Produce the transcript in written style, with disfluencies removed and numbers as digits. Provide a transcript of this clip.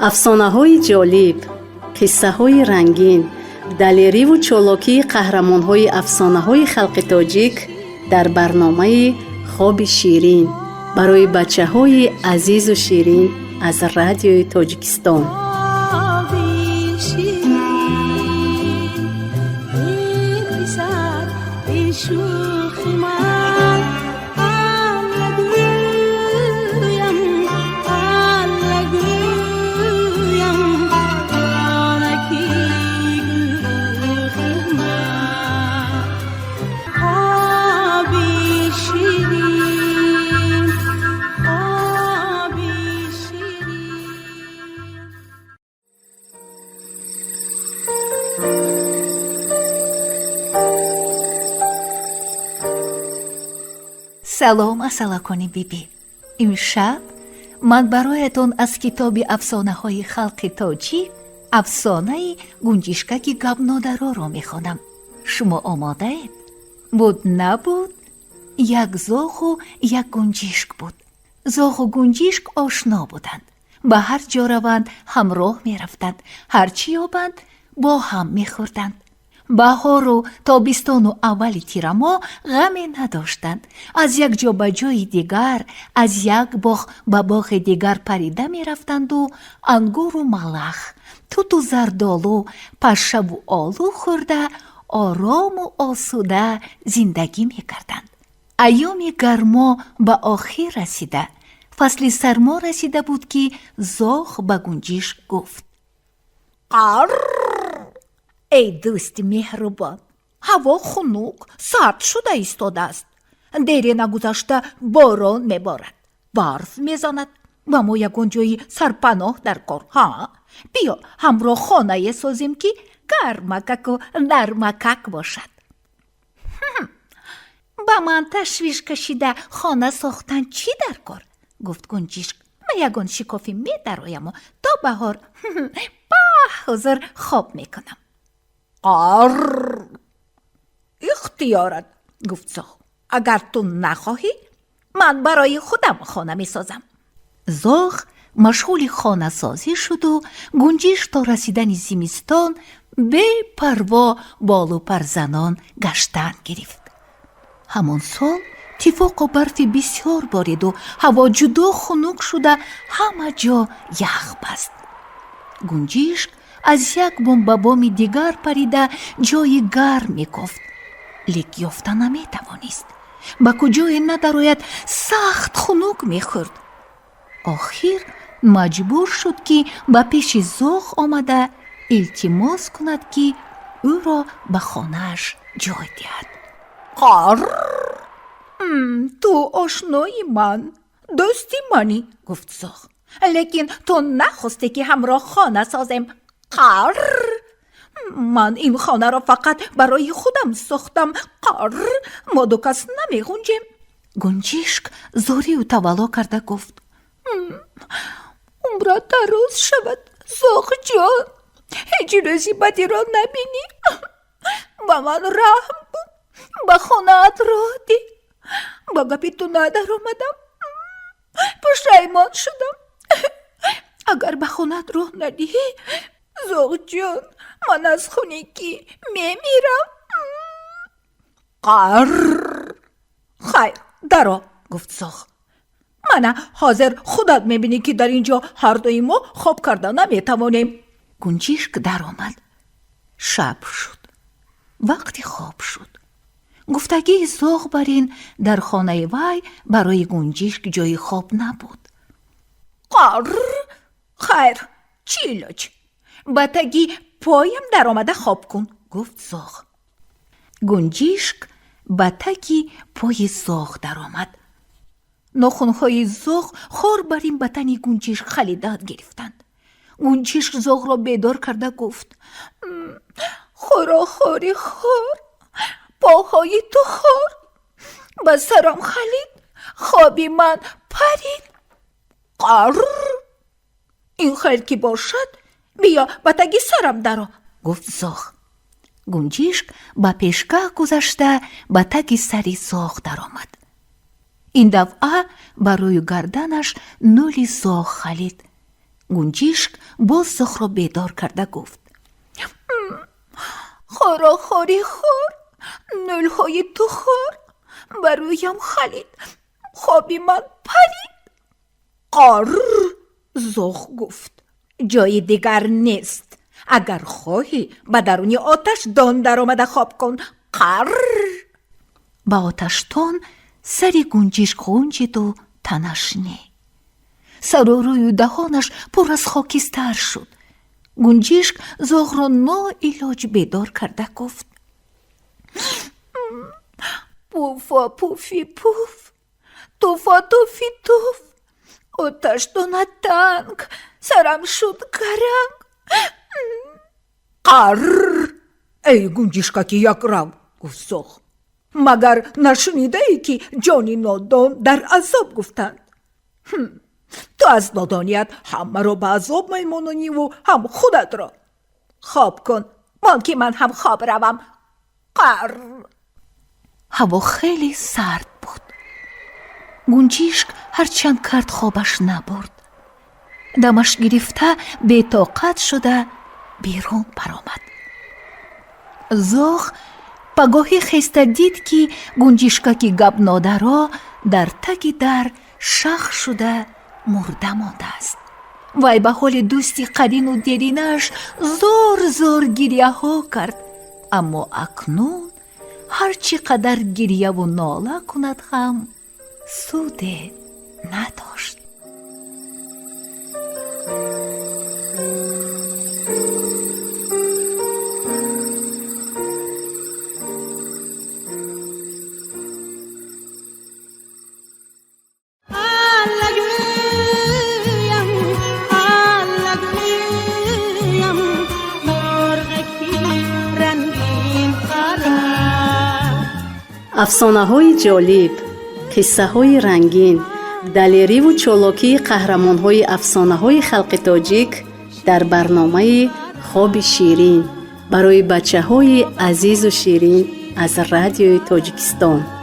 افسانه‌های جالب، قصه‌های رنگین، دلیری و چالاکی قهرمان‌های افسانه‌های خلق تاجیک در برنامه خواب شیرین برای بچه‌های عزیز و شیرین از رادیوی تاجیکستان. سلام اسلام بیبی. امشب من برایتان از کتاب افسانه های خلق تاجیک افسانه گنجشکک گبنادرا را میخوانم. شما آماده اید؟ بود نبود یک زاغ و یک گنجشک بود. زاغ و گنجشک آشنا بودند، به هر جا روند همراه میرفتند، هرچی یابند با هم میخوردند. بهار و تابستان و اول تیر ماه غمی نداشتند. از یک جا به جای دیگر، از یک باغ به باغ دیگر پریده می رفتند و انگور و ملخ، توت و زردالو، پشب و آلو خورده آرام و آسوده زندگی می کردند. ایام گرما به آخر رسیده، فصل سرما رسیده بود که زاغ به گنجشک گفت: ای دوست مهربان، هوا خنک سرد شده ایستاده است. دیری نگذشته باران میبارد، برف میزند. و ما یگان جایی سرپناه در کار. بیا همراه خانه سازیم که گرمکک و نرمکک باشد. با من تشویش کشیده خانه ساختن چی در کار؟ گفت گنجشک. من یگان شکافی میدرایم و تا بهار با حضور خواب میکنم. اختیارت، گفت زاغ. اگر تو نخواهی من برای خودم خانه می سازم. زاغ مشغول خانه سازی شد و گنجشک تا رسیدن زمستان بی پروا بالو پر زنان گشتن گرفت. همان سال تفاق و برف بسیار بارید و هوا جدا خنک شده همه جا یخ بست. گنجشک از یک بام به بام دیگر پریده جای گرم می‌کافت، لیک یافته نمی‌توانست. به کجای ندراید سخت خنک می‌خورد. آخر مجبور شد که به پیش زاغ آمده التماس کند که او را به خانه‌اش جای دهد. تو آشنای من، دوستی منی، گفت زاغ. لیکن تو نخواستی که همراه خانه سازم. من این خانه را فقط برای خودم ساختم. ما دو کس نمی‌گنجیم. گنجشک زاری و تولا کرده گفت: عمرت دراز شود زاغ جان، هیچ روزی بدی را نبینی. با من رحم بود، به خانه‌ات راه دی. با گپی تو ندر آمدم، پشیمان شدم. اگر به خانه‌ات راه ندهی زاغ جان، من از خونگی میمیرم. خیر درا، گفت زاغ. من حاضر خودت میبینی که در اینجا هر دوی ما خواب کرده نمیتوانیم. گنجشک در آمد. شب شد، وقتی خواب شد. گفتگی زاغ بر این در خانه وی برای گنجشک جای خواب نبود. خیر چی علاج؟ بتگی پایم در آمده خواب کن، گفت زاغ. گنجشک بتگی پای زاغ در آمد. ناخن‌های زاغ خور بر این بدن گنجشک خلیدت گرفتند. گنجشک زاغ را بیدار کرده گفت: خوری خور، پاهای تو خور، به سرم خلید، خوابی من پرید. این خیر که باشد، بیا بتگی سرم درا، گفت زاغ. گنجشک به پیشگاه گذشته بتگی سری زاغ در آمد. این دفعه برای گردنش نولی زاغ خلید. گنجشک باز زخ را بیدار کرده گفت خوراخوری خور، نلهای تو خور، برویم خلید، خوابی من پرید. قرر، زخ گفت جای دیگر نیست، اگر خواهی به درون آتش دان در آمده خواب کن. قرر. با آتشتان سری گنجشک غنجید و تنش نه. سر و روی و دهانش پر از خاکستر شد. گنجشک زخ را ناعلاج بیدار کرده گفت پوفا پوفی پوف، توفا توفی توف، آتش داند تنگ، سرم شد گرنگ. قرر. ای گنجشککی یک رو، گفت زخ، مگر نشنیده ای که جانی نادان در عذاب گفتند؟ تو از نادانیت همه را به عذاب میمانانی و هم خودت را. خواب کن، مان که من هم خواب روم. قرر. هوا خیلی سرد بود. گنجشک هرچند کرد خوابش نبرد. دمش گرفته بی‌طاقت شده بیرون برآمد. زخ پگاهی خسته دید که گنجشککی گپ نادرا در تک در شخ شده مرده مانده است. وی به حال دوستی قرین و دیرینش زور زور گریه ها کرد، اما اکنون هرچی قدر گریه و ناله کند هم سودی نداشت. افسانه‌های جالب، قصه‌های رنگین، دلیری و چالاکی قهرمان‌های افسانه‌های خلق تاجیک در برنامه خواب شیرین برای بچه‌های عزیز و شیرین از رادیوی تاجیکستان.